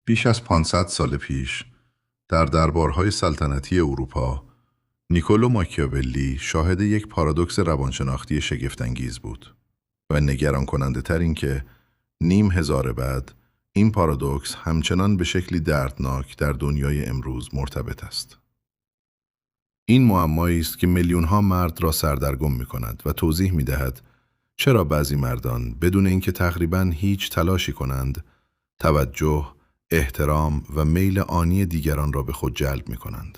بیش از 500 سال پیش در دربارهای سلطنتی اروپا، نیکولو ماکیاوللی شاهد یک پارادوکس روانشناختی شگفت‌انگیز بود و نگران کننده تر این که نیم هزار بعد این پارادوکس همچنان به شکلی دردناک در دنیای امروز مرتبط است. این معمایی است که میلیون‌ها مرد را سردرگم می‌کند و توضیح می‌دهد چرا بعضی مردان بدون اینکه تقریباً هیچ تلاشی کنند، توجه، احترام و میل آنی دیگران را به خود جلب می‌کنند.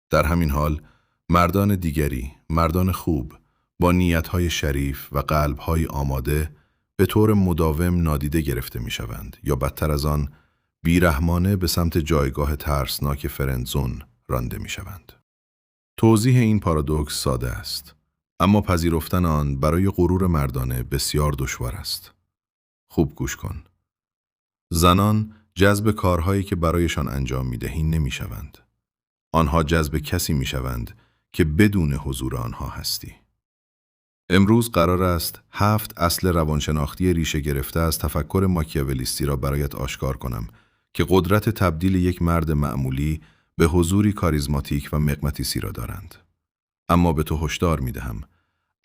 در همین حال، مردان دیگری، مردان خوب، با نیت‌های شریف و قلب‌های آماده، به طور مداوم نادیده گرفته می‌شوند یا بدتر از آن، بیرحمانه به سمت جایگاه ترسناک فرندزون رانده می‌شوند. توضیح این پارادوکس ساده است، اما پذیرفتن آن برای غرور مردانه بسیار دشوار است. خوب گوش کن. زنان جذب کارهایی که برایشان انجام می‌دهی نمی‌شوند. آنها جذب کسی می‌شوند که بدون حضور آنها هستی. امروز قرار است 7 اصل روانشناختی ریشه گرفته از تفکر ماکیاولیستی را برایت آشکار کنم که قدرت تبدیل یک مرد معمولی به حضوری کاریزماتیک و مغناطیسی را دارند. اما به تو هشدار می‌دهم،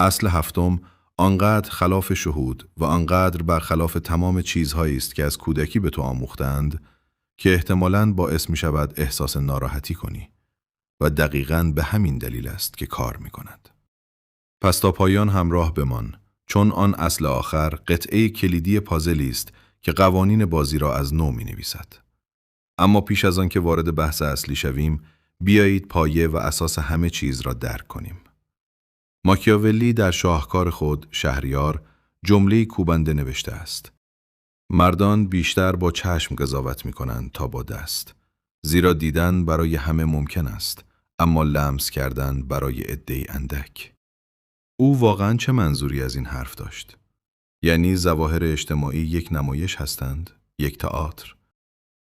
اصل هفتم آنقدر خلاف شهود و آنقدر برخلاف تمام چیزهایی است که از کودکی به تو آموختند که احتمالاً باعث می‌شود احساس ناراحتی کنی و دقیقاً به همین دلیل است که کار می‌کند. پس تا پایان همراه بمان، چون آن اصل آخر قطعه کلیدی پازلی است که قوانین بازی را از نو می‌نویسد. اما پیش از آن که وارد بحث اصلی شویم، بیایید پایه و اساس همه چیز را درک کنیم. ماکیاوللی در شاهکار خود شهریار جمله کوبنده نوشته است: مردان بیشتر با چشم قضاوت می‌کنند تا با دست، زیرا دیدن برای همه ممکن است، اما لمس کردن برای عده‌ای اندک. او واقعاً چه منظوری از این حرف داشت؟ یعنی ظواهر اجتماعی یک نمایش هستند؟ یک تئاتر؟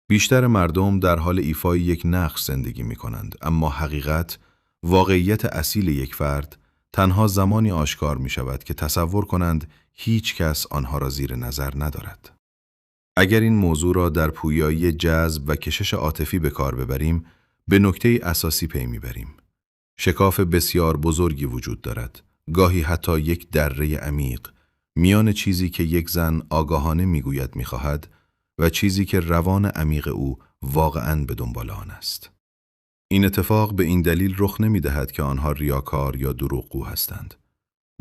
بیشتر مردم در حال ایفای یک نقش زندگی می‌کنند، اما حقیقت، واقعیت اصیل یک فرد، تنها زمانی آشکار می‌شود که تصور کنند هیچ کس آنها را زیر نظر ندارد. اگر این موضوع را در پویایی جذب و کشش عاطفی به کار ببریم، به نکته اساسی پی می‌بریم. شکاف بسیار بزرگی وجود دارد، گاهی حتی یک دره عمیق، میان چیزی که یک زن آگاهانه میگوید میخواهد و چیزی که روان عمیق او واقعاً به دنبال آن است. این اتفاق به این دلیل رخ نمیدهد که آنها ریاکار یا دروغگو هستند.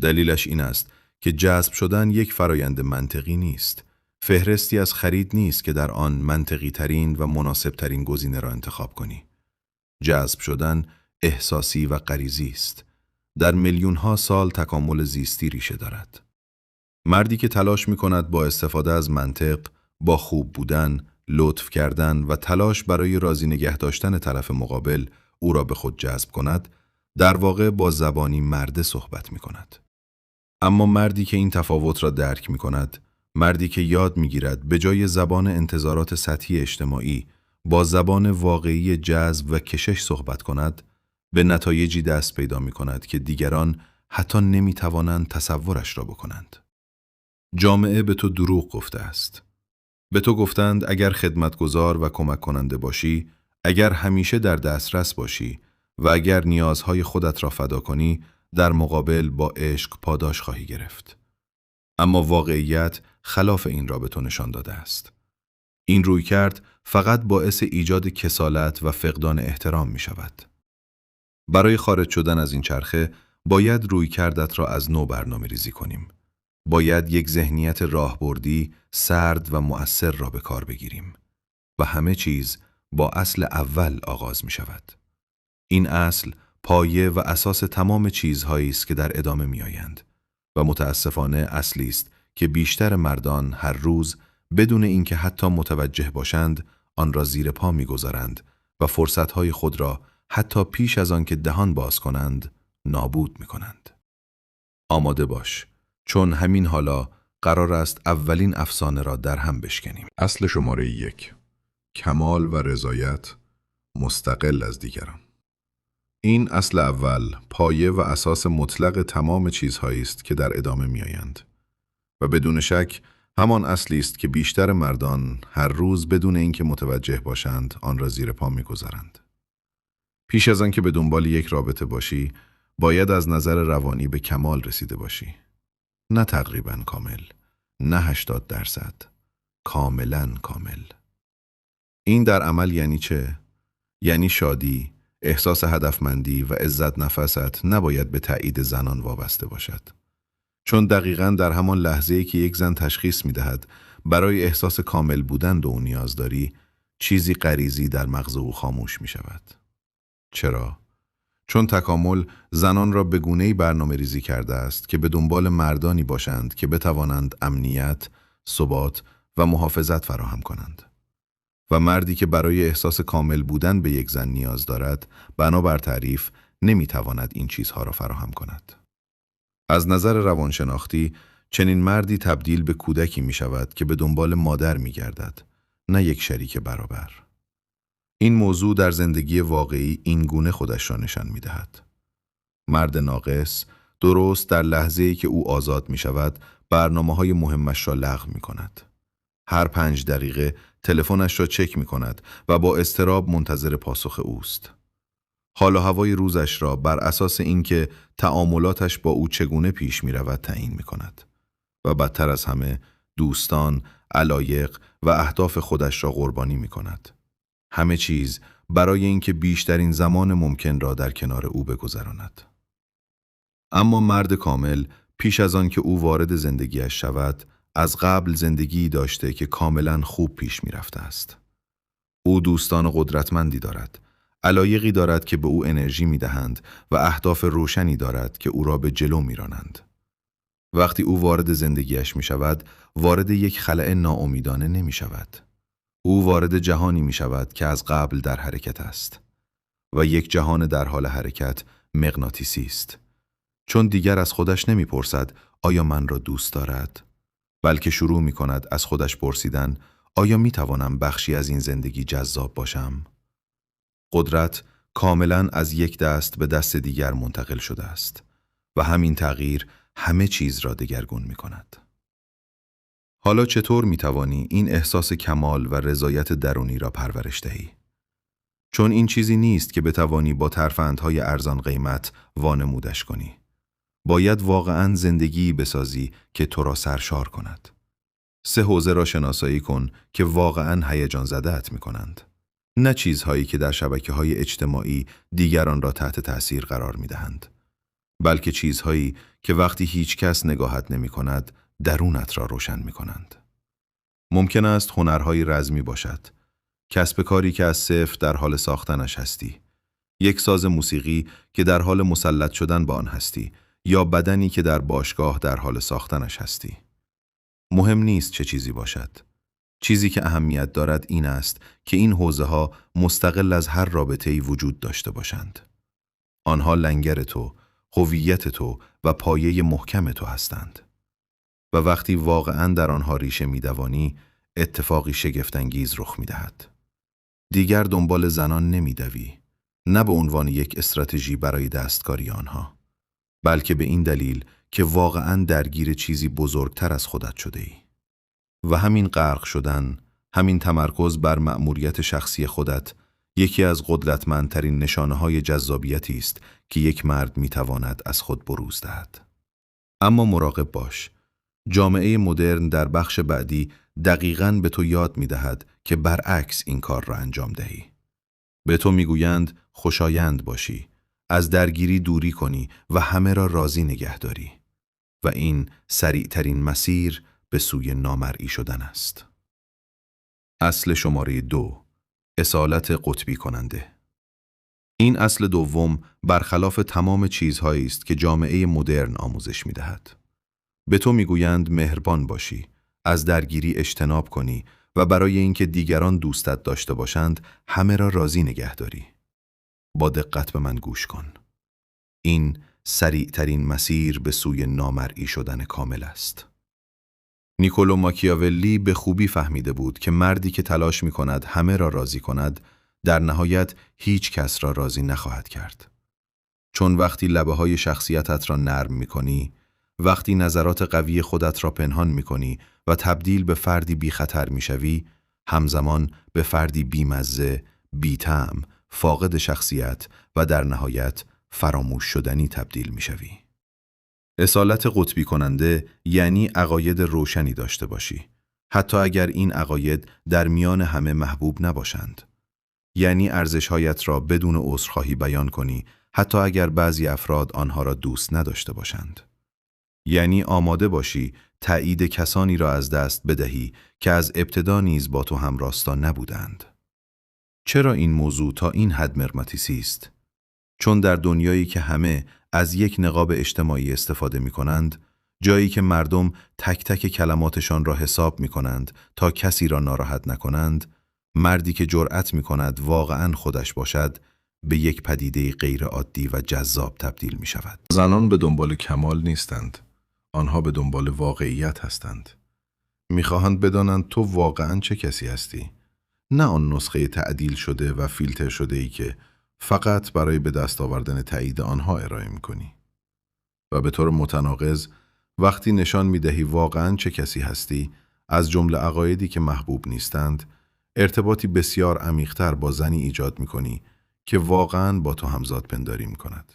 دلیلش این است که جذب شدن یک فرایند منطقی نیست. فهرستی از خرید نیست که در آن منطقی ترین و مناسب ترین گزینه را انتخاب کنی. جذب شدن احساسی و غریزی است. در میلیون‌ها سال تکامل زیستی ریشه دارد. مردی که تلاش می‌کند با استفاده از منطق، با خوب بودن، لطف کردن و تلاش برای راضی نگه داشتن طرف مقابل او را به خود جذب کند، در واقع با زبانی مرده صحبت می‌کند. اما مردی که این تفاوت را درک می‌کند، مردی که یاد می‌گیرد به جای زبان انتظارات سطحی اجتماعی، با زبان واقعی جذب و کشش صحبت کند، به نتایجی دست پیدا می‌کند که دیگران حتی نمی‌توانند تصورش را بکنند. جامعه به تو دروغ گفته است. به تو گفتند اگر خدمتگزار و کمک کننده باشی، اگر همیشه در دسترس باشی و اگر نیازهای خودت را فدا کنی، در مقابل با عشق پاداش خواهی گرفت. اما واقعیت خلاف این را به تو نشان داده است. این رویکرد فقط باعث ایجاد کسالت و فقدان احترام می شود. برای خارج شدن از این چرخه، باید رویکردت را از نو برنامه ریزی کنیم. باید یک ذهنیت راهبردی، سرد و مؤثر را به کار بگیریم. و همه چیز با اصل اول آغاز می شود. این اصل پایه و اساس تمام چیزهایی است که در ادامه می آیند. و متاسفانه اصلی است که بیشتر مردان هر روز بدون اینکه حتی متوجه باشند آن را زیر پا می گذارند و فرصتهای خود را حتی پیش از آن که دهان باز کنند نابود می کنند. آماده باش، چون همین حالا قرار است اولین افسانه را در هم بشکنیم. اصل شماره 1: کمال و رضایت مستقل از دیگران. این اصل اول پایه و اساس مطلق تمام چیزهایی است که در ادامه می آیند و بدون شک همان اصلی است که بیشتر مردان هر روز بدون اینکه متوجه باشند آن را زیر پا می‌گذارند. پیش از آن که به دنبال یک رابطه باشی، باید از نظر روانی به کمال رسیده باشی. نه تقریباً کامل، نه 80%، کاملاً کامل. این در عمل یعنی چه؟ یعنی شادی، احساس هدفمندی و عزت نفست نباید به تایید زنان وابسته باشد. چون دقیقاً در همان لحظه‌ای که یک زن تشخیص می‌دهد برای احساس کامل بودن به او نیاز داری، چیزی غریزی در مغز او خاموش می‌شود. چرا؟ چون تکامل زنان را به گونه‌ای برنامه‌ریزی کرده است که به دنبال مردانی باشند که بتوانند امنیت، ثبات و محافظت فراهم کنند. و مردی که برای احساس کامل بودن به یک زن نیاز دارد، بنابر تعریف نمی‌تواند این چیزها را فراهم کند. از نظر روانشناختی، چنین مردی تبدیل به کودکی می‌شود که به دنبال مادر می‌گردد، نه یک شریک برابر. این موضوع در زندگی واقعی این گونه خودش را نشان می‌دهد. مرد ناقص درست در لحظه‌ای که او آزاد می‌شود، برنامه‌های مهمش را لغو می‌کند. هر 5 دقیقه تلفنش را چک می‌کند و با اضطراب منتظر پاسخ اوست. حال و هوای روزش را بر اساس اینکه تعاملاتش با او چگونه پیش می‌رود تعیین می‌کند و بدتر از همه دوستان، علایق و اهداف خودش را قربانی می‌کند. همه چیز برای اینکه بیشترین زمان ممکن را در کنار او بگذراند. اما مرد کامل پیش از آن که او وارد زندگیش شود، از قبل زندگی داشته که کاملا خوب پیش می رفته است. او دوستان قدرتمندی دارد، علایقی دارد که به او انرژی می دهند و اهداف روشنی دارد که او را به جلو می رانند. وقتی او وارد زندگیش می شود، وارد یک خلأ ناامیدانه نمی شود. او وارد جهانی می شود که از قبل در حرکت است و یک جهان در حال حرکت مغناطیسی است. چون دیگر از خودش نمی پرسد آیا من را دوست دارد؟ بلکه شروع می کند از خودش پرسیدن آیا می توانم بخشی از این زندگی جذاب باشم؟ قدرت کاملا از یک دست به دست دیگر منتقل شده است و همین تغییر همه چیز را دگرگون می کند. حالا چطور می توانی این احساس کمال و رضایت درونی را پرورش دهی؟ چون این چیزی نیست که بتوانی با ترفندهای ارزان قیمت وانمودش کنی. باید واقعاً زندگی بسازی که تو را سرشار کند. 3 حوزه را شناسایی کن که واقعاً هیجان زده‌ات می کنند. نه چیزهایی که در شبکه‌های اجتماعی دیگران را تحت تأثیر قرار می دهند. بلکه چیزهایی که وقتی هیچ کس نگاهت نمی کند، درونت را روشن می کنند. ممکن است هنرهای رزمی باشد. کسب کاری که از صفر در حال ساختنش هستی. یک ساز موسیقی که در حال مسلط شدن با آن هستی. یا بدنی که در باشگاه در حال ساختنش هستی. مهم نیست چه چیزی باشد. چیزی که اهمیت دارد این است که این حوزه ها مستقل از هر رابطه‌ای وجود داشته باشند. آنها لنگر تو، هویت تو و پایه محکم تو هستند. و وقتی واقعاً در آنها ریشه می‌دوانی، اتفاقی شگفت‌انگیز رخ می‌دهد. دیگر دنبال زنان نمی‌دوی، نه به عنوان یک استراتژی برای دستکاری آنها، بلکه به این دلیل که واقعاً درگیر چیزی بزرگتر از خودت شده ای. و همین غرق شدن، همین تمرکز بر مأموریت شخصی خودت، یکی از قدرتمندترین نشانه‌های جذابیتی است که یک مرد می‌تواند از خود بروز دهد. اما مراقب باش. جامعه مدرن در بخش بعدی دقیقاً به تو یاد می‌دهد که برعکس این کار را انجام دهی. به تو می‌گویند خوشایند باشی، از درگیری دوری کنی و همه را راضی نگه داری. و این سریعترین مسیر به سوی نامرئی شدن است. اصل شماره 2، اصالت قطبی کننده. این اصل دوم برخلاف تمام چیزهایی است که جامعه مدرن آموزش می‌دهد. به تو می‌گویند مهربان باشی، از درگیری اجتناب کنی و برای اینکه دیگران دوستت داشته باشند همه را راضی نگه داری. با دقت به من گوش کن. این سریعترین مسیر به سوی نامرئی شدن کامل است. نیکولو ماکیاولی به خوبی فهمیده بود که مردی که تلاش می کند همه را راضی کند، در نهایت هیچ کس را راضی نخواهد کرد. چون وقتی لبه های شخصیتت را نرم می کنی، وقتی نظرات قوی خودت را پنهان می کنی و تبدیل به فردی بی خطر میشوی، همزمان به فردی بیمزه، بی‌طعم، فاقد شخصیت و در نهایت فراموش شدنی تبدیل میشوی. اصالت قطبی کننده یعنی عقاید روشنی داشته باشی، حتی اگر این عقاید در میان همه محبوب نباشند. یعنی ارزش‌هایت را بدون عذرخواهی بیان کنی، حتی اگر بعضی افراد آنها را دوست نداشته باشند. یعنی آماده باشی تایید کسانی را از دست بدهی که از ابتدا نیز با تو همراستا نبودند. چرا این موضوع تا این حد مغناطیسی است؟ چون در دنیایی که همه از یک نقاب اجتماعی استفاده می کنند، جایی که مردم تک تک کلماتشان را حساب می کنند تا کسی را ناراحت نکنند، مردی که جرأت می کند واقعاً خودش باشد، به یک پدیده غیر عادی و جذاب تبدیل می شود. زنان به دنبال کمال نیستند. آنها به دنبال واقعیت هستند. می خواهند بدانند تو واقعاً چه کسی هستی. نه آن نسخه تعدیل شده و فیلتر شده ای که فقط برای به دست آوردن تایید آنها ارائه می کنی. و به طور متناقض، وقتی نشان می دهی واقعاً چه کسی هستی، از جمله عقایدی که محبوب نیستند، ارتباطی بسیار عمیق‌تر با زنی ایجاد می کنی که واقعاً با تو همزاد پنداری می کند.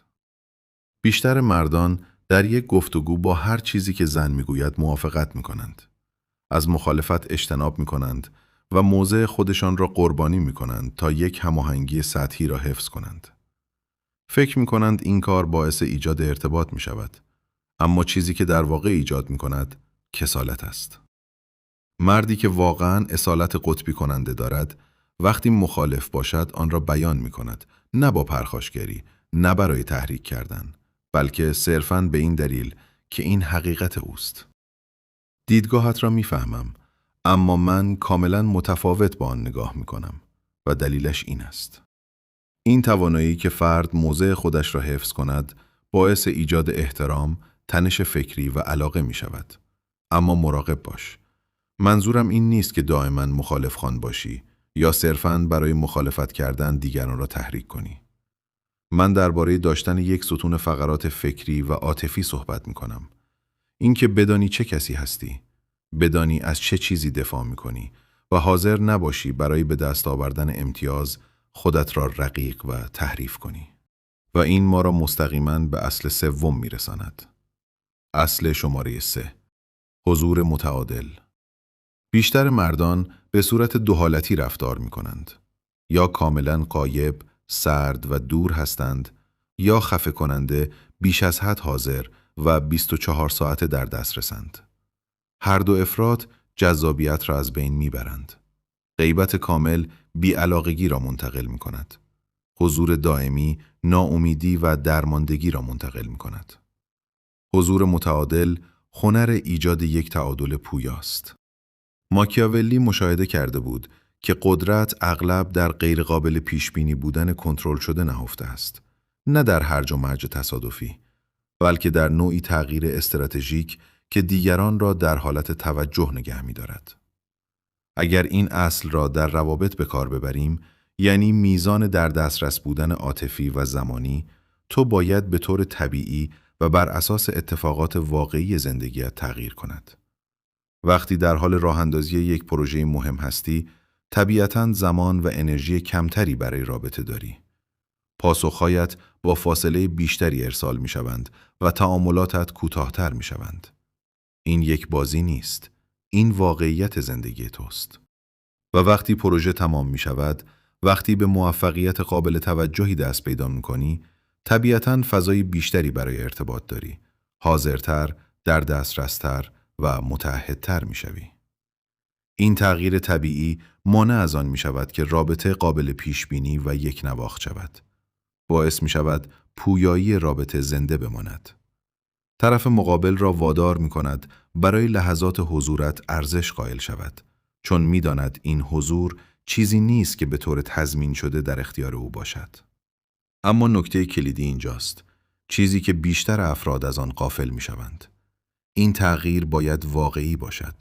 بیشتر مردان در یک گفتگو با هر چیزی که زن می گوید موافقت می کنند. از مخالفت اجتناب می کنند و موضع خودشان را قربانی می کنند تا یک هماهنگی سطحی را حفظ کنند. فکر می کنند این کار باعث ایجاد ارتباط می شود. اما چیزی که در واقع ایجاد می کند کسالت است. مردی که واقعاً اصالت قطبی کننده دارد، وقتی مخالف باشد آن را بیان می کند، نه با پرخاشگری، نه برای تحریک کردن، بلکه صرفاً به این دلیل که این حقیقت اوست. دیدگاهت را می فهمم، اما من کاملاً متفاوت با آن نگاه می کنم و دلیلش این است. این توانایی که فرد موضع خودش را حفظ کند، باعث ایجاد احترام، تنش فکری و علاقه می شود. اما مراقب باش. منظورم این نیست که دائما مخالف خوان باشی یا صرفاً برای مخالفت کردن دیگران را تحریک کنی. من درباره داشتن یک ستون فقرات فکری و عاطفی صحبت می کنم. اینکه بدانی چه کسی هستی، بدانی از چه چیزی دفاع می کنی و حاضر نباشی برای به دست آوردن امتیاز خودت را رقیق و تحریف کنی. و این ما را مستقیماً به اصل سوم می رساند. اصل شماره 3. حضور متعادل. بیشتر مردان به صورت دو حالتی رفتار می کنند. یا کاملاً غایب، سرد و دور هستند، یا خفه کننده، بیش از حد حاضر و 24 ساعته در دست رسند. هر دو افراد جذابیت را از بین می برند. غیبت کامل بی‌علاقگی را منتقل می کند. حضور دائمی ناامیدی و درماندگی را منتقل می کند. حضور متعادل هنر ایجاد یک تعادل پویاست. ماکیاولی مشاهده کرده بود که قدرت اغلب در غیرقابل پیشبینی بودن کنترل شده نهفته است، نه در هرج و مرج تصادفی، بلکه در نوعی تغییر استراتژیک که دیگران را در حالت توجه نگه می‌دارد. اگر این اصل را در روابط به کار ببریم، یعنی میزان در دسترس بودن عاطفی و زمانی، تو باید به طور طبیعی و بر اساس اتفاقات واقعی زندگیت تغییر کند. وقتی در حال راه‌اندازی یک پروژه مهم هستی، طبیعتاً زمان و انرژی کمتری برای رابطه داری. پاسخهایت با فاصله بیشتری ارسال می شوند و تعاملاتت کوتاه‌تر می شوند. این یک بازی نیست. این واقعیت زندگی توست. و وقتی پروژه تمام می شود، وقتی به موفقیت قابل توجهی دست پیدا می کنی، طبیعتاً فضای بیشتری برای ارتباط داری. حاضرتر، در دسترستر و متعهدتر می شوی. این تغییر طبیعی مانع از آن می شود که رابطه قابل پیش بینی و یک نواخت شود. باعث می شود پویایی رابطه زنده بماند. طرف مقابل را وادار می کند برای لحظات حضورت ارزش قائل شود، چون می داند این حضور چیزی نیست که به طور تضمین شده در اختیار او باشد. اما نکته کلیدی اینجاست، چیزی که بیشتر افراد از آن غافل می شوند. این تغییر باید واقعی باشد.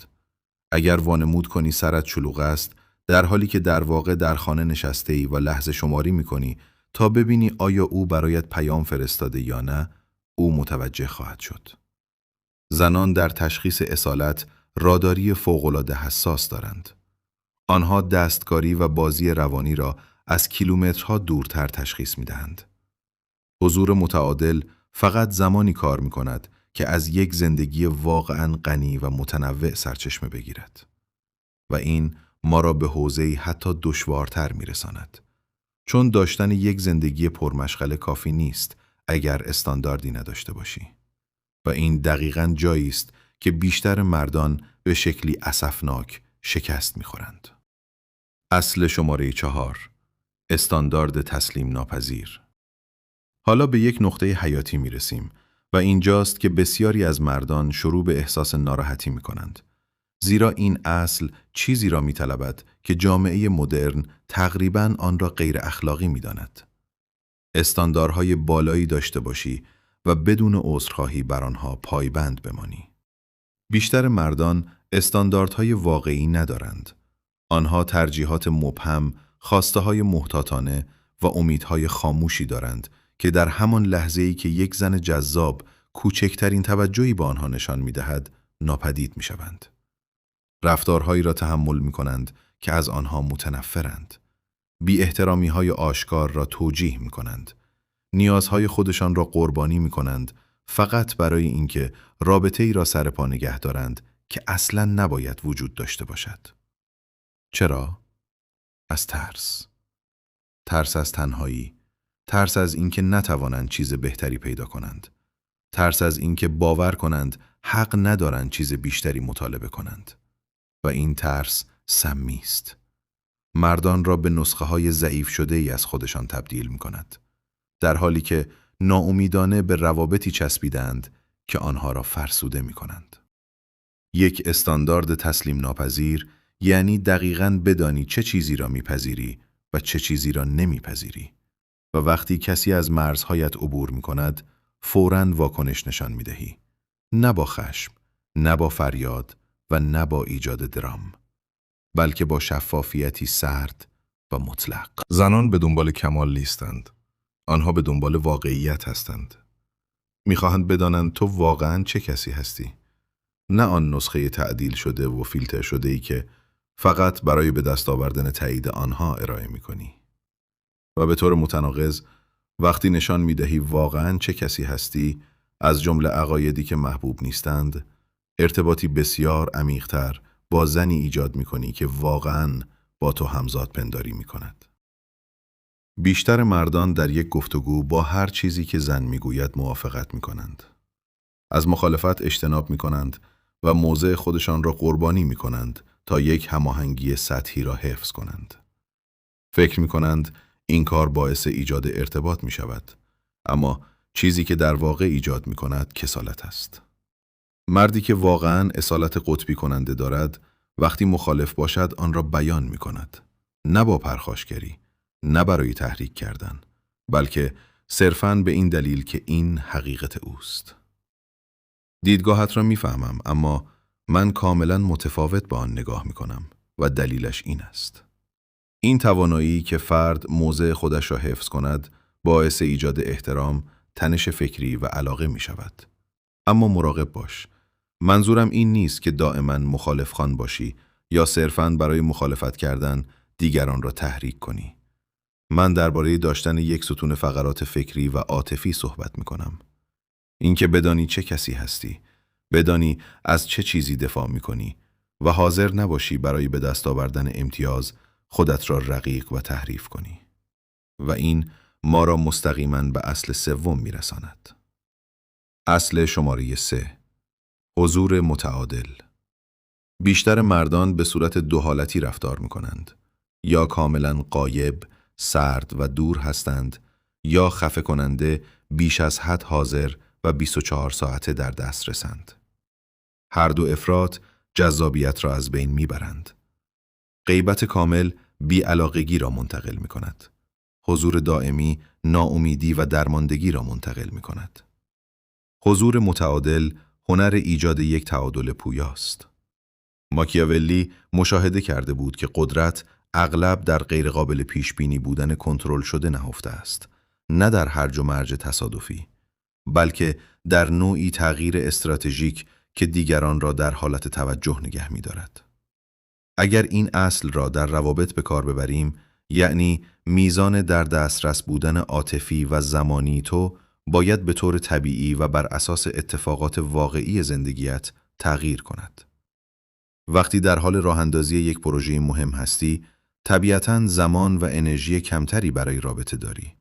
اگر وانمود کنی سرت شلوغ است، در حالی که در واقع در خانه نشسته‌ای و لحظه شماری می کنی تا ببینی آیا او برایت پیام فرستاده یا نه، او متوجه خواهد شد. زنان در تشخیص اصالت راداری فوق‌العاده حساس دارند. آنها دستکاری و بازی روانی را از کیلومترها دورتر تشخیص می‌دهند. حضور متعادل فقط زمانی کار می‌کند که از یک زندگی واقعاً غنی و متنوع سرچشمه بگیرد. و این ما را به حوزه‌ای حتی دشوارتر می‌رساند. چون داشتن یک زندگی پرمشغله کافی نیست اگر استانداردی نداشته باشی. و این دقیقاً جایی است که بیشتر مردان به شکلی اسفناک شکست می‌خورند. اصل شماره 4: استاندارد تسلیم ناپذیر. حالا به یک نقطه حیاتی می‌رسیم و اینجاست که بسیاری از مردان شروع به احساس ناراحتی می‌کنند. زیرا این اصل چیزی را می‌طلبد که جامعه مدرن تقریباً آن را غیر اخلاقی می‌داند. استانداردهای بالایی داشته باشی و بدون عذرخواهی بر آنها پایبند بمانی. بیشتر مردان استانداردهای واقعی ندارند. آنها ترجیحات مبهم، خواسته‌های محتاطانه و امیدهای خاموشی دارند که در همان لحظه‌ای که یک زن جذاب کوچکترین توجهی به آنها نشان می‌دهد، ناپدید می‌شوند. رفتارهایی را تحمل می‌کنند که از آنها متنفرند. بی احترامی‌های آشکار را توجیه می‌کنند. نیازهای خودشان را قربانی می‌کنند فقط برای اینکه رابطه‌ای را سر پا نگه دارند که اصلاً نباید وجود داشته باشد. چرا؟ از ترس. ترس از تنهایی. ترس از اینکه نتوانند چیز بهتری پیدا کنند. ترس از اینکه باور کنند حق ندارند چیز بیشتری مطالبه کنند. و این ترس سمی است. مردان را به نسخه‌های ضعیف شده‌ای از خودشان تبدیل می‌کند. در حالی که ناامیدانه به روابطی چسبیدند که آنها را فرسوده می‌کنند. یک استاندارد تسلیم ناپذیر یعنی دقیقاً بدانی چه چیزی را می‌پذیری و چه چیزی را نمی‌پذیری. و وقتی کسی از مرزهایت عبور می‌کند، فوراً واکنش نشان می‌دهی. نه با خشم، نه با فریاد و نه با ایجاد درام، بلکه با شفافیتی سرد و مطلق. زنان به دنبال کمال نیستند. آنها به دنبال واقعیت هستند. می‌خواهند بدانند تو واقعاً چه کسی هستی. نه آن نسخه تعدیل شده و فیلتر شده‌ای که فقط برای به دست آوردن تایید آنها ارائه می‌کنی. و به طور متناقض، وقتی نشان می‌دهی واقعاً چه کسی هستی، از جمله عقایدی که محبوب نیستند، ارتباطی بسیار عمیق‌تر با زنی ایجاد می‌کنی که واقعاً با تو همزاد پنداری می‌کند. بیشتر مردان در یک گفتگو با هر چیزی که زن می‌گوید موافقت می‌کنند. از مخالفت اجتناب می‌کنند و موضع خودشان را قربانی می‌کنند تا یک هماهنگی سطحی را حفظ کنند. فکر می‌کنند این کار باعث ایجاد ارتباط می‌شود، اما چیزی که در واقع ایجاد می‌کند کسالت است. مردی که واقعاً اصالت قطبی کننده دارد، وقتی مخالف باشد آن را بیان می‌کند، نه با پرخاشگری، نه برای تحریک کردن، بلکه صرفاً به این دلیل که این حقیقت اوست. دیدگاهت را می‌فهمم، اما من کاملاً متفاوت به آن نگاه می‌کنم و دلیلش این است. این توانایی که فرد موضع خودش را حفظ کند، باعث ایجاد احترام، تنش فکری و علاقه می‌شود. اما مراقب باش. منظورم این نیست که دائما مخالف خوان باشی یا صرفاً برای مخالفت کردن دیگران را تحریک کنی. من درباره داشتن یک ستون فقرات فکری و عاطفی صحبت می‌کنم. اینکه بدانی چه کسی هستی، بدانی از چه چیزی دفاع می‌کنی و حاضر نباشی برای به دست آوردن امتیاز خودت را رقیق و تحریف کنی. و این ما را مستقیماً به اصل سوم می‌رساند. اصل شماره 3: حضور متعادل. بیشتر مردان به صورت دو حالتی رفتار می‌کنند. یا کاملاً غایب، سرد و دور هستند، یا خفه کننده، بیش از حد حاضر و 24 ساعته در دست رسند. هر دو افراط جذابیت را از بین می‌برند. غیبت کامل بی‌علاقگی را منتقل می‌کند. حضور دائمی ناامیدی و درماندگی را منتقل می‌کند. حضور متعادل هنر ایجاد یک تعادل پویاست. ماکیاولی مشاهده کرده بود که قدرت اغلب در غیرقابل پیشبینی بودن کنترل شده نهفته است، نه در هرج و مرج تصادفی، بلکه در نوعی تغییر استراتژیک که دیگران را در حالت توجه نگه می‌دارد. اگر این اصل را در روابط به کار ببریم، یعنی میزان در دسترس بودن عاطفی و زمانی تو باید به طور طبیعی و بر اساس اتفاقات واقعی زندگیت تغییر کند. وقتی در حال راه‌اندازی یک پروژه مهم هستی، طبیعتاً زمان و انرژی کمتری برای رابطه داری.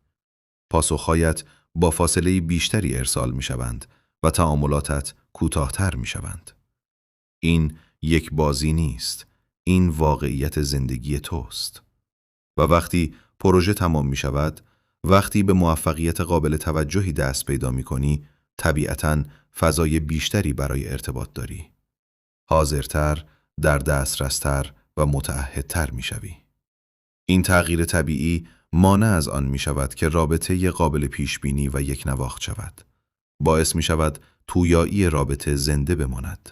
پاسخهایت با فاصله بیشتری ارسال می‌شوند و تعاملاتت کوتاه‌تر می‌شوند. این یک بازی نیست، این واقعیت زندگی توست. و وقتی پروژه تمام می‌شود، وقتی به موفقیت قابل توجهی دست پیدا می‌کنی، طبیعتاً فضای بیشتری برای ارتباط داری. حاضرتر، در دسترستر و متعهدتر می‌شوی. این تغییر طبیعی مانع از آن می‌شود که رابطه قابل پیشبینی و یک نواخت شود. باعث می‌شود تویایی رابطه زنده بماند.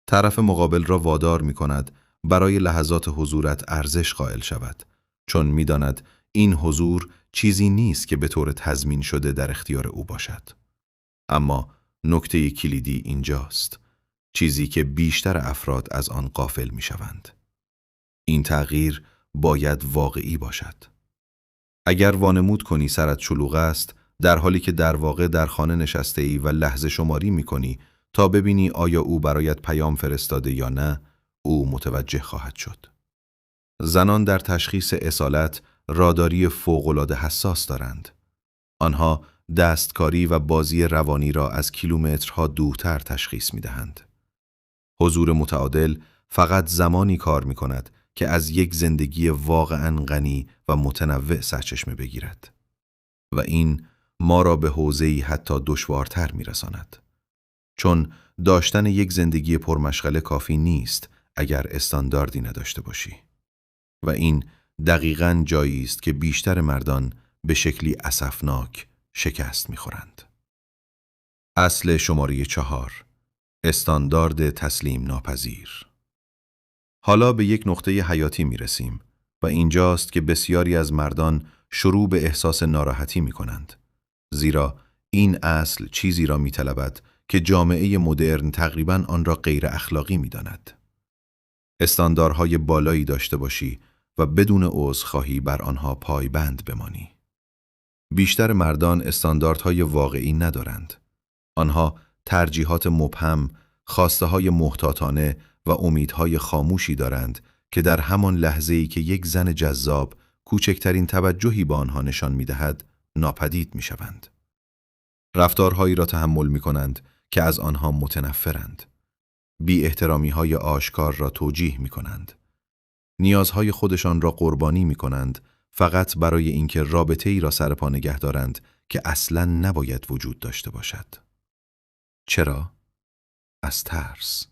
طرف مقابل را وادار می‌کند برای لحظات حضورت ارزش قائل شود، چون می‌داند این حضور چیزی نیست که به طور تضمین شده در اختیار او باشد. اما نکته کلیدی اینجاست، چیزی که بیشتر افراد از آن غافل می‌شوند. این تغییر باید واقعی باشد. اگر وانمود کنی سرت شلوغ است، در حالی که در واقع در خانه نشسته ای و لحظه شماری می‌کنی تا ببینی آیا او برایت پیام فرستاده یا نه، او متوجه خواهد شد. زنان در تشخیص اصالت راداری فوق‌العاده حساس دارند. آنها دستکاری و بازی روانی را از کیلومترها دورتر تشخیص می‌دهند. حضور متعادل فقط زمانی کار می‌کند که از یک زندگی واقعاً غنی و متنوع سرچشمه بگیرد. و این ما را به حوزه‌ای حتی دشوارتر می‌رساند. چون داشتن یک زندگی پرمشغله کافی نیست اگر استانداردی نداشته باشی. و این دقیقاً جایی است که بیشتر مردان به شکلی اسفناک شکست می‌خورند. اصل شماره 4: استاندارد تسلیم ناپذیر. حالا به یک نقطه حیاتی می‌رسیم و اینجاست که بسیاری از مردان شروع به احساس ناراحتی می‌کنند. زیرا این اصل چیزی را می‌طلبد که جامعه مدرن تقریباً آن را غیر اخلاقی می‌داند. استانداردهای بالایی داشته باشی و بدون عذرخواهی بر آنها پایبند بمانی. بیشتر مردان استانداردهای واقعی ندارند. آنها ترجیحات مبهم، خواسته‌های محتاطانه و امیدهای خاموشی دارند که در همان لحظه‌ای که یک زن جذاب کوچکترین توجهی به آنها نشان می‌دهد، ناپدید می‌شوند. رفتارهایی را تحمل می‌کنند که از آنها متنفرند. بی احترامی‌های آشکار را توجیه می‌کنند. نیازهای خودشان را قربانی می‌کنند فقط برای اینکه رابطه‌ای را سر پا نگه دارند که اصلاً نباید وجود داشته باشد. چرا؟ از ترس.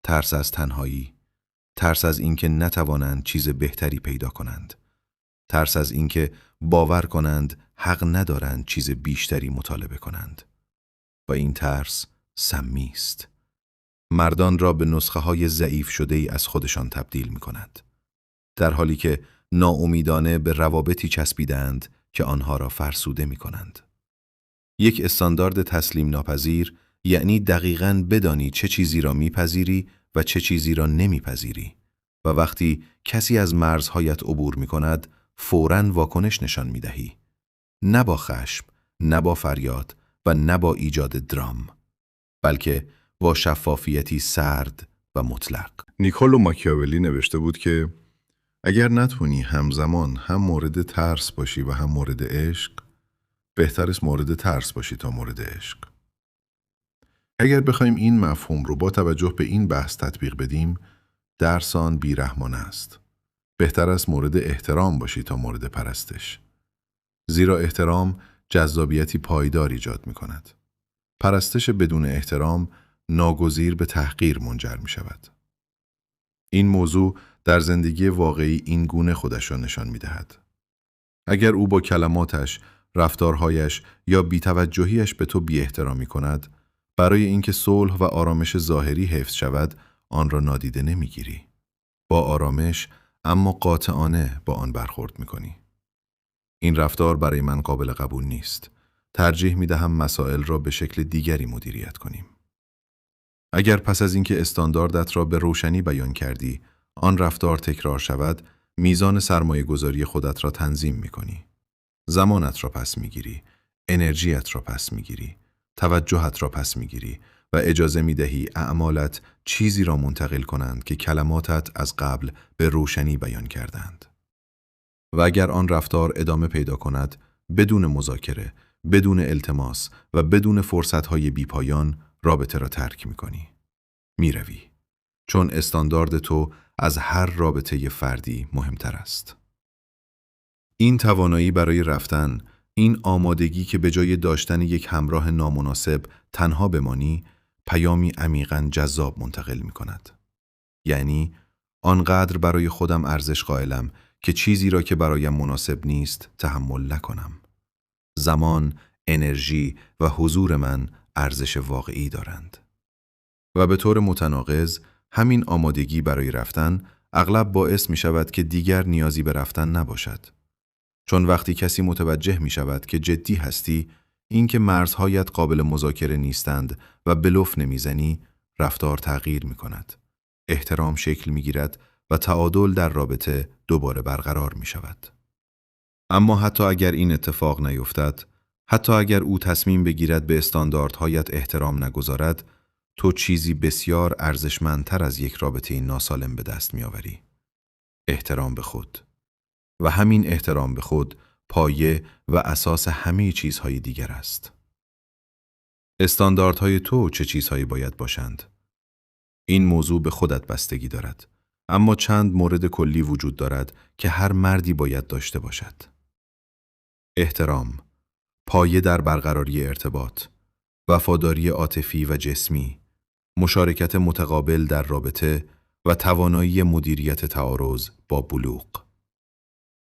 ترس از تنهایی. ترس از اینکه نتوانند چیز بهتری پیدا کنند. ترس از اینکه باور کنند حق ندارند چیز بیشتری مطالبه کنند. و این ترس سمی است. مردان را به نسخه‌های ضعیف شده‌ای از خودشان تبدیل می‌کند. در حالی که ناامیدانه به روابطی چسبیدند که آنها را فرسوده می‌کنند. یک استاندارد تسلیم ناپذیر یعنی دقیقاً بدانی چه چیزی را می‌پذیری و چه چیزی را نمی‌پذیری و وقتی کسی از مرزهایت عبور می‌کند فوراً واکنش نشان می‌دهی. نه با خشم، نه با فریاد و نه با ایجاد درام، بلکه با شفافیتی سرد و مطلق. نیکولو ماکیاولی نوشته بود که اگر نتونی همزمان هم مورد ترس باشی و هم مورد عشق، بهتر است مورد ترس باشی تا مورد عشق. اگر بخوایم این مفهوم رو با توجه به این بحث تطبیق بدیم، درس آن بیرحمانه است. بهتر است مورد احترام باشی تا مورد پرستش. زیرا احترام جذابیتی پایدار ایجاد می کند. پرستش بدون احترام ناگزیر به تحقیر منجر می شود. این موضوع در زندگی واقعی این گونه خودش را نشان می دهد. اگر او با کلماتش، رفتارهایش یا بی‌توجهیش به تو بی احترامی کند، برای اینکه صلح و آرامش ظاهری حفظ شود، آن را نادیده نمیگیری. با آرامش اما قاطعانه با آن برخورد میکنی. این رفتار برای من قابل قبول نیست. ترجیح میدهم مسائل را به شکل دیگری مدیریت کنیم. اگر پس از اینکه استانداردت را به روشنی بیان کردی، آن رفتار تکرار شود، میزان سرمایه گذاری خودت را تنظیم می کنی. زمانت را پس می گیری، انرژیت را پس می گیری، توجهت را پس می گیری و اجازه می دهی اعمالت چیزی را منتقل کنند که کلماتت از قبل به روشنی بیان کردند. و اگر آن رفتار ادامه پیدا کند، بدون مذاکره، بدون التماس و بدون فرصتهای بیپایان، رابطه را ترک می کنی. می روی. چون استاندارد تو از هر رابطه فردی مهمتر است. این توانایی برای رفتن، این آمادگی که به جای داشتن یک همراه نامناسب تنها بمانی، پیامی عمیقاً جذاب منتقل می کند. یعنی آنقدر برای خودم ارزش قائلم که چیزی را که برایم مناسب نیست تحمل نکنم. زمان، انرژی و حضور من ارزش واقعی دارند. و به طور متناقض، همین آمادگی برای رفتن اغلب باعث می شود که دیگر نیازی به رفتن نباشد. چون وقتی کسی متوجه می شود که جدی هستی، اینکه مرزهایت قابل مذاکره نیستند و بلوف نمیزنی، رفتار تغییر می کند. احترام شکل می گیرد و تعادل در رابطه دوباره برقرار می شود. اما حتی اگر این اتفاق نیفتد، حتی اگر او تصمیم بگیرد به استانداردهایت احترام نگذارد، تو چیزی بسیار ارزشمندتر از یک رابطه ناسالم به دست می آوری. احترام به خود. و همین احترام به خود پایه و اساس همه چیزهای دیگر است. استانداردهای تو چه چیزهایی باید باشند؟ این موضوع به خودت بستگی دارد. اما چند مورد کلی وجود دارد که هر مردی باید داشته باشد. احترام، پایه در برقراری ارتباط، وفاداری عاطفی و جسمی، مشارکت متقابل در رابطه و توانایی مدیریت تعارض با بلوغ.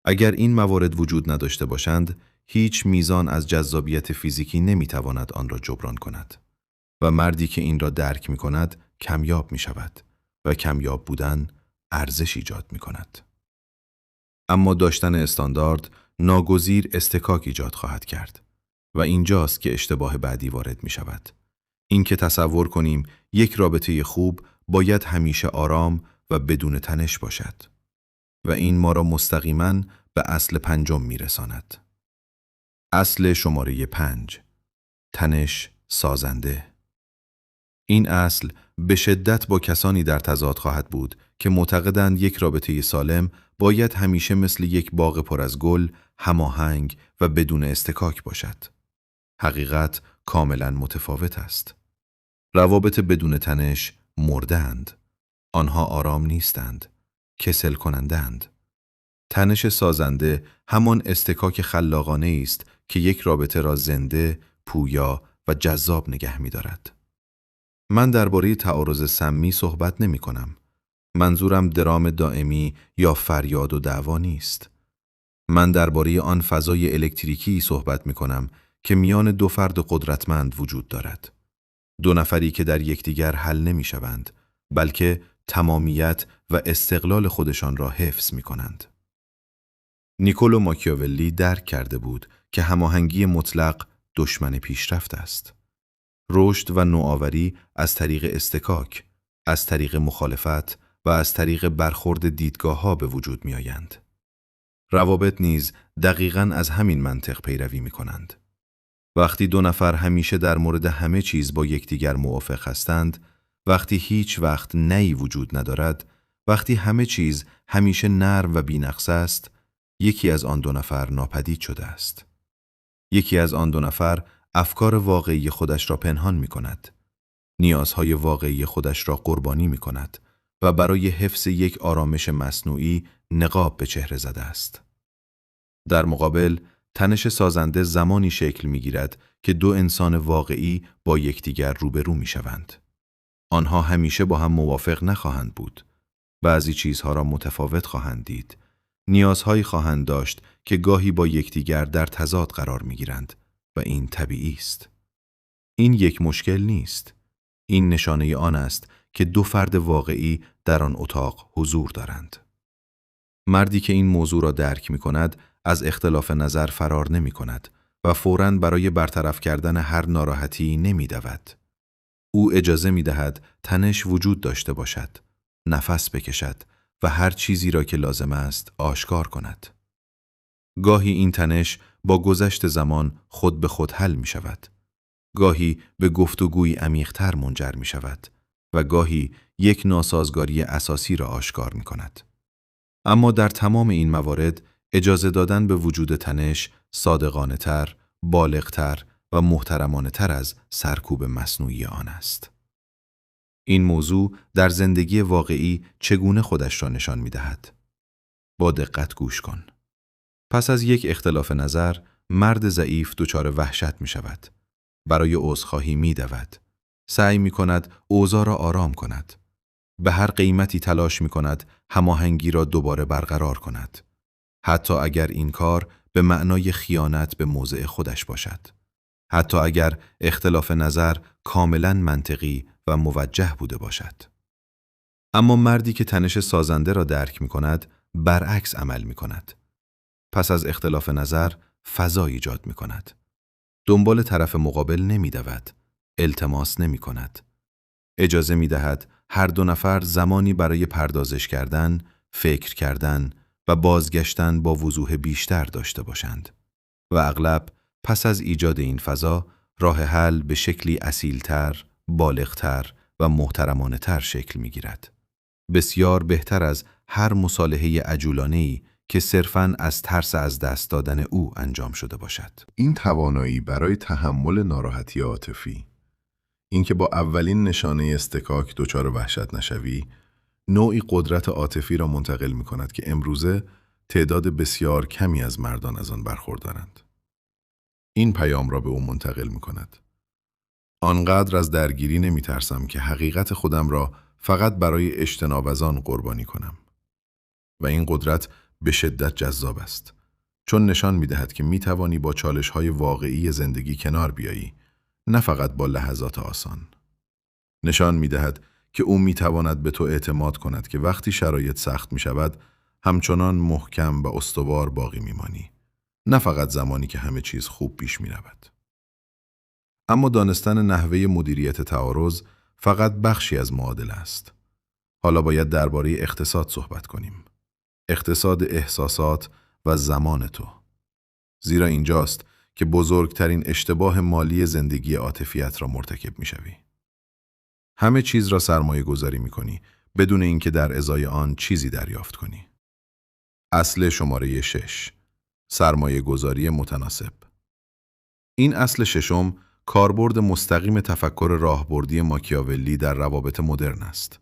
اگر این موارد وجود نداشته باشند، هیچ میزان از جذابیت فیزیکی نمیتواند آن را جبران کند و مردی که این را درک می کند کمیاب می شود و کمیاب بودن ارزش ایجاد می کند. اما داشتن استاندارد ناگزیر استکاک ایجاد خواهد کرد و اینجاست که اشتباه بعدی وارد می شود. این که تصور کنیم یک رابطه خوب باید همیشه آرام و بدون تنش باشد. و این ما را مستقیماً به اصل پنجم میرساند. اصل شماره 5. تنش سازنده. این اصل به شدت با کسانی در تضاد خواهد بود که معتقدند یک رابطه سالم باید همیشه مثل یک باغ پر از گل، هماهنگ و بدون استکاک باشد. حقیقت کاملاً متفاوت است. روابط بدون تنش مرده‌اند. آنها آرام نیستند. کسل کنندند. تنش سازنده همان استکاک خلاقانه است که یک رابطه را زنده، پویا و جذاب نگه می دارد. من درباره تعارض سمی صحبت نمی کنم. منظورم درام دائمی یا فریاد و دعوا نیست. من درباره آن فضای الکتریکی صحبت می کنم که میان دو فرد قدرتمند وجود دارد. دو نفری که در یکدیگر حل نمی شوند، بلکه تمامیت و استقلال خودشان را حفظ می کنند. نیکولو ماکیاولی درک کرده بود که هماهنگی مطلق دشمن پیشرفت است. رشد و نوآوری از طریق استکاک، از طریق مخالفت و از طریق برخورد دیدگاه‌ها به وجود می آیند. روابط نیز دقیقاً از همین منطق پیروی می کنند. وقتی دو نفر همیشه در مورد همه چیز با یکدیگر موافق هستند، وقتی هیچ وقت نهی وجود ندارد، وقتی همه چیز همیشه نرم و بی‌نقص است، یکی از آن دو نفر ناپدید شده است. یکی از آن دو نفر افکار واقعی خودش را پنهان می کند. نیازهای واقعی خودش را قربانی می کند و برای حفظ یک آرامش مصنوعی نقاب به چهره زده است. در مقابل، تنش سازنده زمانی شکل می گیرد که دو انسان واقعی با یکدیگر روبرو می شوند. آنها همیشه با هم موافق نخواهند بود. بعضی چیزها را متفاوت خواهند دید. نیازهایی خواهند داشت که گاهی با یکدیگر در تضاد قرار می گیرند و این طبیعی است. این یک مشکل نیست. این نشانه آن است که دو فرد واقعی در آن اتاق حضور دارند. مردی که این موضوع را درک می کند از اختلاف نظر فرار نمی کند و فوراً برای برطرف کردن هر ناراحتی نمی دود. او اجازه می دهد تنش وجود داشته باشد، نفس بکشد و هر چیزی را که لازم است آشکار کند. گاهی این تنش با گذشت زمان خود به خود حل می شود. گاهی به گفتگوی عمیق‌تر منجر می شود و گاهی یک ناسازگاری اساسی را آشکار می کند. اما در تمام این موارد اجازه دادن به وجود تنش صادقانه‌تر، بالغ‌تر و محترمانه‌تر از سرکوب مصنوعی آن است. این موضوع در زندگی واقعی چگونه خودش را نشان می دهد؟ با دقت گوش کن. پس از یک اختلاف نظر، مرد ضعیف دچار وحشت می شود. برای عذرخواهی می دود. سعی می کند اوضاع را آرام کند. به هر قیمتی تلاش می کند هماهنگی را دوباره برقرار کند. حتی اگر این کار به معنای خیانت به موضع خودش باشد. حتی اگر اختلاف نظر کاملا منطقی و موجه بوده باشد. اما مردی که تنش سازنده را درک می کند، برعکس عمل می کند. پس از اختلاف نظر فضا ایجاد می کند. دنبال طرف مقابل نمی دود. التماس نمی کند. اجازه می دهد هر دو نفر زمانی برای پردازش کردن، فکر کردن و بازگشتن با وضوح بیشتر داشته باشند. و اغلب پس از ایجاد این فضا، راه حل به شکلی اصیلتر، بالغتر و محترمانه تر شکل می گیرد. بسیار بهتر از هر مصالحه عجولانه‌ای که صرفاً از ترس از دست دادن او انجام شده باشد. این توانایی برای تحمل ناراحتی عاطفی، اینکه با اولین نشانه استکاک دچار وحشت نشوی، نوعی قدرت عاطفی را منتقل می کند که امروزه تعداد بسیار کمی از مردان از آن برخوردارند. این پیام را به او منتقل می کند: آنقدر از درگیری نمی ترسم که حقیقت خودم را فقط برای اجتناب از آن قربانی کنم. و این قدرت به شدت جذاب است، چون نشان می دهد که می توانی با چالش‌های واقعی زندگی کنار بیایی، نه فقط با لحظات آسان. نشان می دهد که او می تواند به تو اعتماد کند که وقتی شرایط سخت می شود، همچنان محکم و استوار باقی می مانی، نه فقط زمانی که همه چیز خوب پیش می رود. اما دانستن نحوه مدیریت تعارض فقط بخشی از معادله است. حالا باید درباره اقتصاد صحبت کنیم. اقتصاد احساسات و زمان تو. زیرا اینجاست که بزرگترین اشتباه مالی زندگی عاطفیت را مرتکب می شوی. همه چیز را سرمایه گذاری می کنی بدون اینکه در ازای آن چیزی دریافت کنی. اصل شماره 6: سرمایه گذاری متناسب. این اصل ششم کاربرد مستقیم تفکر راهبردی ماکیاولی در روابط مدرن است.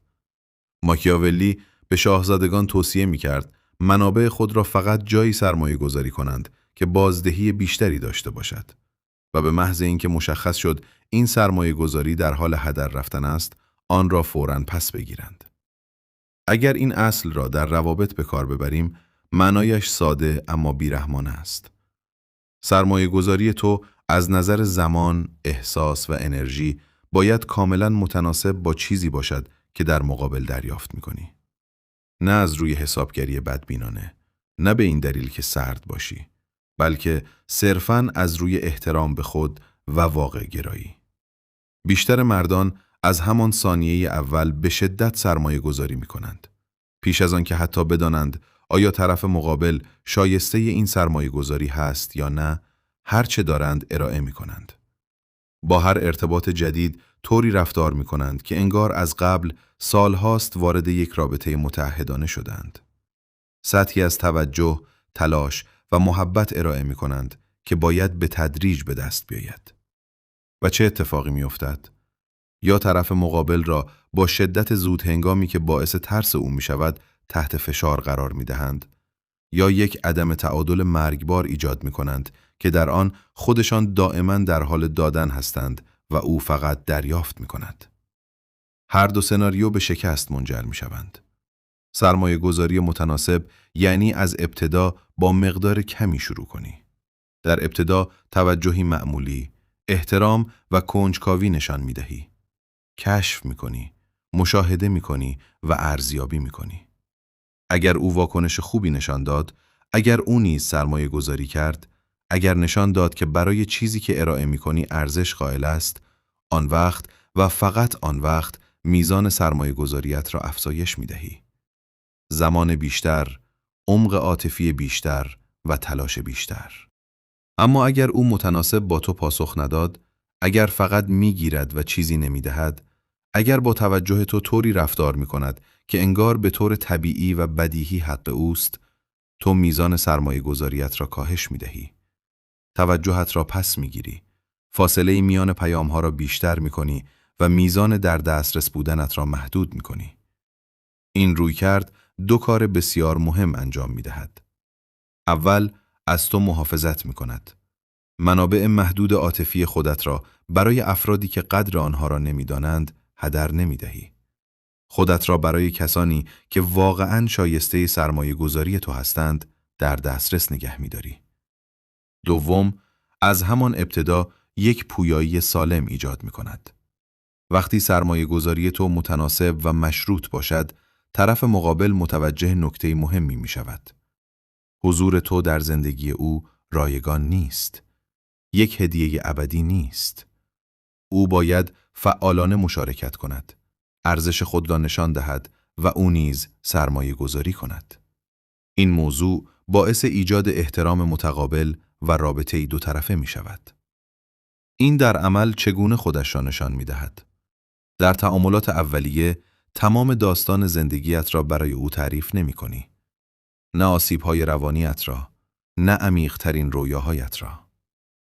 ماکیاولی به شاهزادگان توصیه می کرد منابع خود را فقط جایی سرمایه گذاری کنند که بازدهی بیشتری داشته باشد و به محض اینکه مشخص شد این سرمایه گذاری در حال هدر رفتن است، آن را فوراً پس بگیرند. اگر این اصل را در روابط به کار ببریم، معنایش ساده اما بیرحمانه است. سرمایه گذاری تو از نظر زمان، احساس و انرژی باید کاملاً متناسب با چیزی باشد که در مقابل دریافت می‌کنی. نه از روی حسابگری بدبینانه، نه به این دلیل که سرد باشی، بلکه صرفاً از روی احترام به خود و واقع گرایی. بیشتر مردان از همان ثانیه اول به شدت سرمایه گذاری می کنند. پیش از آن که حتی بدانند آیا طرف مقابل شایسته این سرمایه گذاری هست یا نه، هر چه دارند ارائه می کنند. با هر ارتباط جدید طوری رفتار می کنند که انگار از قبل سالهاست وارد یک رابطه متعهدانه شدند. سطحی از توجه، تلاش و محبت ارائه می کنند که باید به تدریج به دست بیاید. و چه اتفاقی می افتد؟ یا طرف مقابل را با شدت زود هنگامی که باعث ترس او می شود تحت فشار قرار می دهند، یا یک عدم تعادل مرگبار ایجاد می کنند که در آن خودشان دائما در حال دادن هستند و او فقط دریافت می کند. هر دو سناریو به شکست منجر می شوند. سرمایه گذاری متناسب یعنی از ابتدا با مقدار کمی شروع کنی. در ابتدا توجهی معمولی، احترام و کنجکاوی نشان می دهی. کشف می کنی، مشاهده می کنی و ارزیابی می کنی. اگر او واکنش خوبی نشان داد، اگر او نیز سرمایه گذاری کرد، اگر نشان داد که برای چیزی که ارائه می کنی ارزش قائل است، آن وقت و فقط آن وقت میزان سرمایه گذاریت را افزایش می دهی. زمان بیشتر، عمق عاطفی بیشتر و تلاش بیشتر. اما اگر او متناسب با تو پاسخ نداد، اگر فقط میگیرد و چیزی نمیدهد، اگر با توجه تو طوری رفتار می کند که انگار به طور طبیعی و بدیهی حق اوست، تو میزان سرمایه گذاریت را کاهش می دهی. توجهت را پس می گیری. فاصله میان پیامها را بیشتر می کنی و میزان در دسترس بودنت را محدود می کنی. این رویکرد دو کار بسیار مهم انجام می دهد. اول، از تو محافظت می کند. منابع محدود عاطفی خودت را برای افرادی که قدر آنها را نمی دانند هدر نمی دهی. خودت را برای کسانی که واقعاً شایسته سرمایه گذاری تو هستند در دسترس نگه می داری. دوم، از همان ابتدا یک پویایی سالم ایجاد می کند. وقتی سرمایه گذاری تو متناسب و مشروط باشد، طرف مقابل متوجه نکته مهمی می شود. حضور تو در زندگی او رایگان نیست. یک هدیه ابدی نیست. او باید فعالانه مشارکت کند. ارزش خود را نشان دهد و او نیز سرمایه گذاری کند. این موضوع باعث ایجاد احترام متقابل و رابطه‌ای دو طرفه می شود. این در عمل چگونه خودش را نشان می دهد؟ در تعاملات اولیه تمام داستان زندگیت را برای او تعریف نمی کنی. نه آسیب‌های روانیت را، نه عمیق‌ترین رویاهایت را.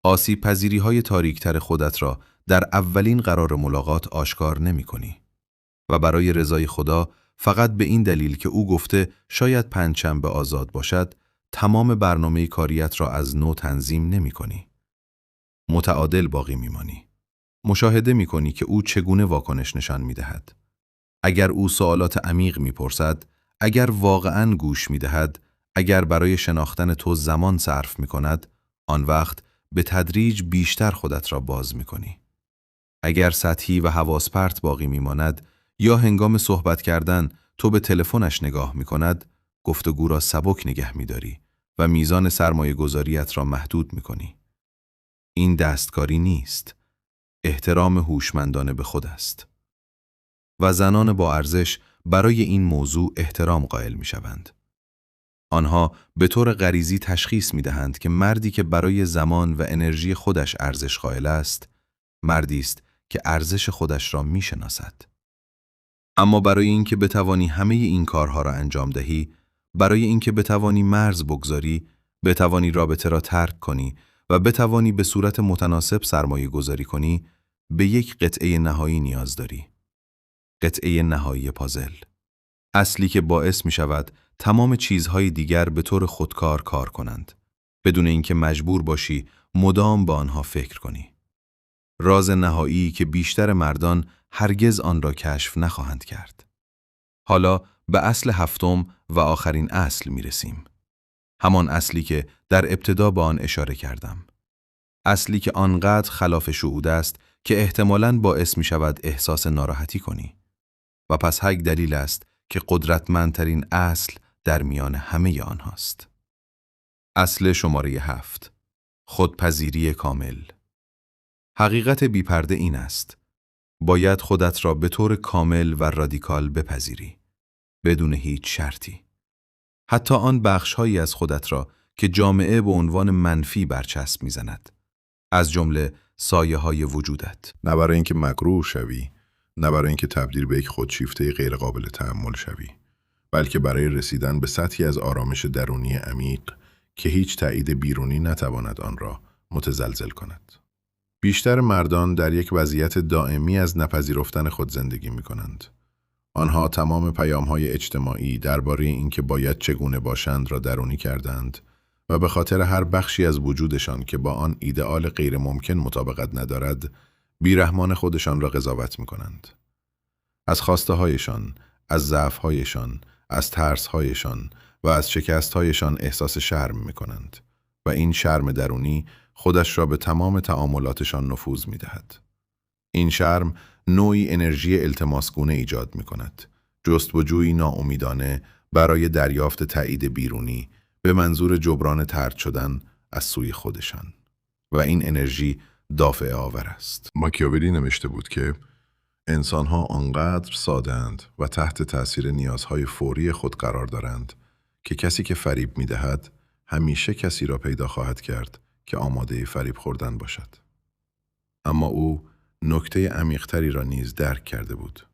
آسیب پذیری‌های تاریک‌تر خودت را در اولین قرار ملاقات آشکار نمی کنی. و برای رضای خدا، فقط به این دلیل که او گفته شاید پنجشنبه آزاد باشد، تمام برنامه کاریت را از نو تنظیم نمی کنی. متعادل باقی می مانی. مشاهده می کنی که او چگونه واکنش نشان می دهد. اگر او سوالات عمیق می پرسد، اگر واقعاً گوش می دهد، اگر برای شناختن تو زمان صرف می کند، آن وقت به تدریج بیشتر خودت را باز می کنی. اگر سطحی و حواس پرت باقی می ماند، یا هنگام صحبت کردن تو به تلفنش نگاه می کند، گفتگو را سبک نگه می داری و میزان سرمایه گذاریت را محدود می کنی. این دستکاری نیست. احترام هوشمندانه به خود است. و زنان با ارزش برای این موضوع احترام قائل می شوند. آنها به طور غریزی تشخیص می دهند که مردی که برای زمان و انرژی خودش ارزش قائل است، مردی است که ارزش خودش را می شناسد. اما برای اینکه بتوانی همه این کارها را انجام دهی، برای اینکه بتوانی مرز بگذاری، بتوانی رابطه را ترک کنی و بتوانی به صورت متناسب سرمایه گذاری کنی، به یک قطعه نهایی نیاز داری. قطعه نهایی پازل. اصلی که باعث می شود تمام چیزهای دیگر به طور خودکار کار کنند، بدون اینکه مجبور باشی مدام با آنها فکر کنی. راز نهایی که بیشتر مردان هرگز آن را کشف نخواهند کرد. حالا به اصل هفتم و آخرین اصل می رسیم. همان اصلی که در ابتدا به آن اشاره کردم. اصلی که آنقدر خلاف شهود است که احتمالاً باعث می شود احساس ناراحتی کنی. و پس یک دلیل است که قدرتمندترین اصل در میان همه آنهاست. اصل شماره 7. خودپذیری کامل. حقیقت بی‌پرده این است. باید خودت را به طور کامل و رادیکال بپذیری. بدون هیچ شرطی. حتی آن بخش‌هایی از خودت را که جامعه به عنوان منفی برچسب می‌زند. از جمله سایه‌های وجودت. نه برای اینکه مغرور شوی، نه برای اینکه تبدیل به یک خودشیفته غیرقابل تحمل شوی، بلکه برای رسیدن به سطحی از آرامش درونی عمیق که هیچ تایید بیرونی نتواند آن را متزلزل کند. بیشتر مردان در یک وضعیت دائمی از نپذیرفتن خود زندگی می کنند. آنها تمام پیام‌های اجتماعی درباره اینکه باید چگونه باشند را درونی کردند و به خاطر هر بخشی از وجودشان که با آن ایدئال غیر ممکن مطابقت ندارد، بیرحمان خودشان را قضاوت می کنند. از خواسته هایشان، از ضعف هایشان، از ترس هایشان و از شکست هایشان احساس شرم می کنند و این شرم درونی خودش را به تمام تعاملاتشان نفوذ می دهد. این شرم نوعی انرژی التماسگونه ایجاد می کند، جستجویی ناامیدانه برای دریافت تایید بیرونی به منظور جبران طرد شدن از سوی خودشان. و این انرژی دافعه آور است. ماکیاولی نوشته بود که انسانها آنقدر ساده‌اند و تحت تأثیر نیازهای فوری خود قرار دارند که کسی که فریب می‌دهد همیشه کسی را پیدا خواهد کرد که آماده فریب خوردن باشد. اما او نکته عمیق‌تری را نیز درک کرده بود.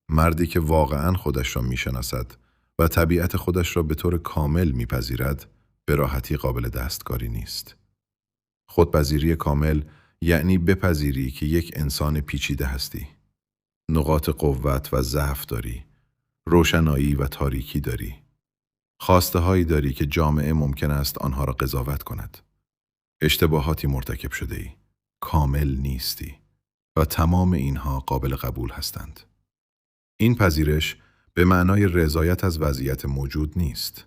مردی که واقعاً خودش را می‌شناسد و طبیعت خودش را به طور کامل می‌پذیرد، به راحتی قابل دستکاری نیست. خودپذیری کامل یعنی بپذیری که یک انسان پیچیده هستی. نقاط قوت و ضعف داری، روشنایی و تاریکی داری. خواسته هایی داری که جامعه ممکن است آنها را قضاوت کند. اشتباهاتی مرتکب شده ای، کامل نیستی و تمام اینها قابل قبول هستند. این پذیرش به معنای رضایت از وضعیت موجود نیست.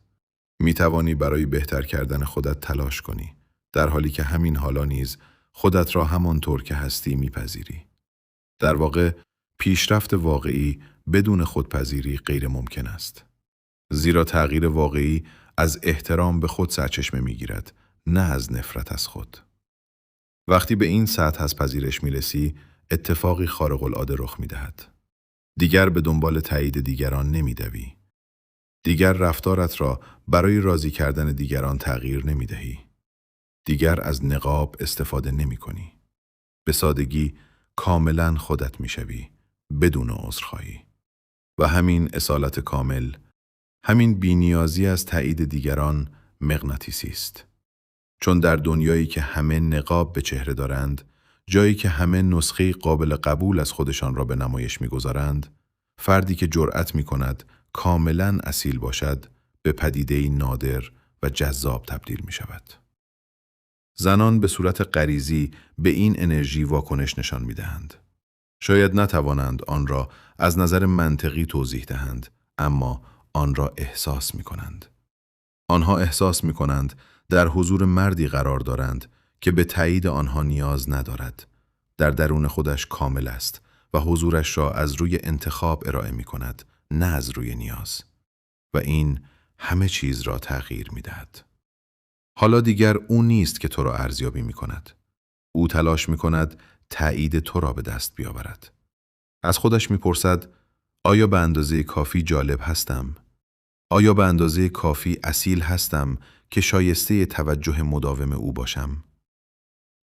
می توانی برای بهتر کردن خودت تلاش کنی، در حالی که همین حالا نیز خودت را همانطور که هستی میپذیری. در واقع پیشرفت واقعی بدون خودپذیری غیر ممکن است. زیرا تغییر واقعی از احترام به خود سرچشمه میگیرد، نه از نفرت از خود. وقتی به این سطح از پذیرش میرسی، اتفاقی خارق العاده رخ میدهد. دیگر به دنبال تایید دیگران نمیدوی. دیگر رفتارت را برای راضی کردن دیگران تغییر نمیدهی. دیگر از نقاب استفاده نمی کنی. به سادگی کاملا خودت می شوی، بدون عذرخواهی. و همین اصالت کامل، همین بی‌نیازی از تایید دیگران مغناطیسی است. چون در دنیایی که همه نقاب به چهره دارند، جایی که همه نسخه قابل قبول از خودشان را به نمایش می‌گذارند، فردی که جرأت می‌کند کاملا اصیل باشد، به پدیده‌ای نادر و جذاب تبدیل می‌شود. زنان به صورت غریزی به این انرژی واکنش نشان می‌دهند. شاید نتوانند آن را از نظر منطقی توضیح دهند، اما آن را احساس می‌کنند. آنها احساس می‌کنند در حضور مردی قرار دارند که به تایید آنها نیاز ندارد. در درون خودش کامل است و حضورش را از روی انتخاب ارائه می‌کند، نه از روی نیاز. و این همه چیز را تغییر می‌دهد. حالا دیگر او نیست که تو را ارزیابی می‌کند. او تلاش می‌کند تایید تو را به دست بیاورد. از خودش می‌پرسد: آیا به اندازه کافی جالب هستم؟ آیا به اندازه کافی اصیل هستم که شایسته توجه مداوم او باشم؟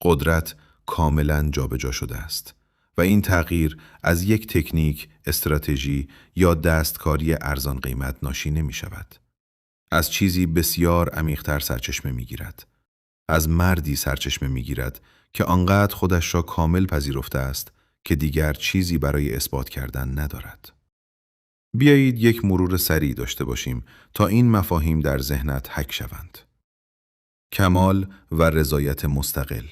قدرت کاملاً جابجا شده است و این تغییر از یک تکنیک، استراتژی یا دستکاری ارزان قیمت ناشی نمی شود. از چیزی بسیار عمیق‌تر سرچشمه می گیرد. از مردی سرچشمه می گیرد که آنقدر خودش را کامل پذیرفته است که دیگر چیزی برای اثبات کردن ندارد. بیایید یک مرور سریع داشته باشیم تا این مفاهیم در ذهنت حک شوند. کمال و رضایت مستقل.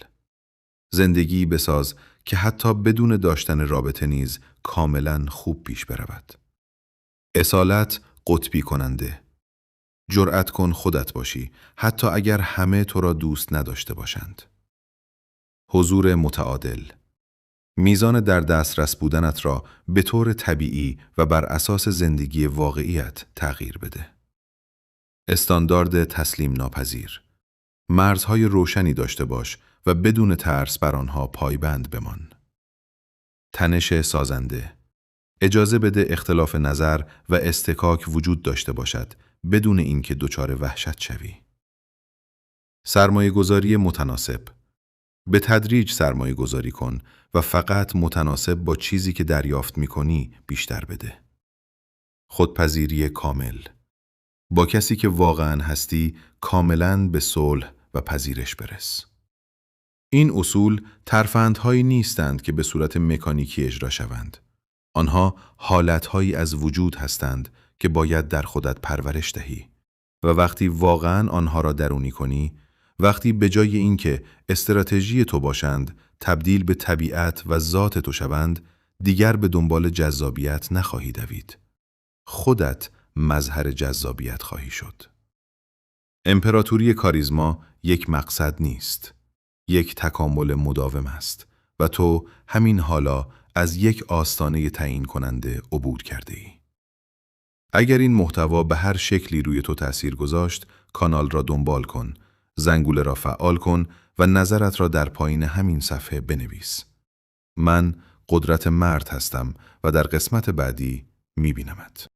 زندگی بساز که حتی بدون داشتن رابطه نیز کاملاً خوب پیش برود. اصالت قطبی کننده. جرأت کن خودت باشی، حتی اگر همه تو را دوست نداشته باشند. حضور متعادل. میزان در دسترس بودنت را به طور طبیعی و بر اساس زندگی واقعیت تغییر بده. استاندارد تسلیم ناپذیر. مرزهای روشنی داشته باش و بدون ترس بر آنها پایبند بمان. تنش سازنده. اجازه بده اختلاف نظر و اصطکاک وجود داشته باشد بدون اینکه دچار وحشت شوی. سرمایه‌گذاری متناسب. به تدریج سرمایه گذاری کن و فقط متناسب با چیزی که دریافت می‌کنی بیشتر بده. خودپذیری کامل. با کسی که واقعاً هستی کاملاً به صلح و پذیرش برس. این اصول ترفندهایی نیستند که به صورت مکانیکی اجرا شوند. آنها حالتهایی از وجود هستند که باید در خودت پرورش دهی و وقتی واقعاً آنها را درونی کنی، وقتی به جای اینکه استراتژی تو باشند تبدیل به طبیعت و ذات تو شوند، دیگر به دنبال جذابیت نخواهی دوید. خودت مظهر جذابیت خواهی شد. امپراتوری کاریزما یک مقصد نیست. یک تکامل مداوم است و تو همین حالا از یک آستانه تعیین کننده عبور کرده ای. اگر این محتوا به هر شکلی روی تو تأثیر گذاشت، کانال را دنبال کن، زنگوله را فعال کن و نظرت را در پایین همین صفحه بنویس. من قدرت مرد هستم و در قسمت بعدی میبینمت.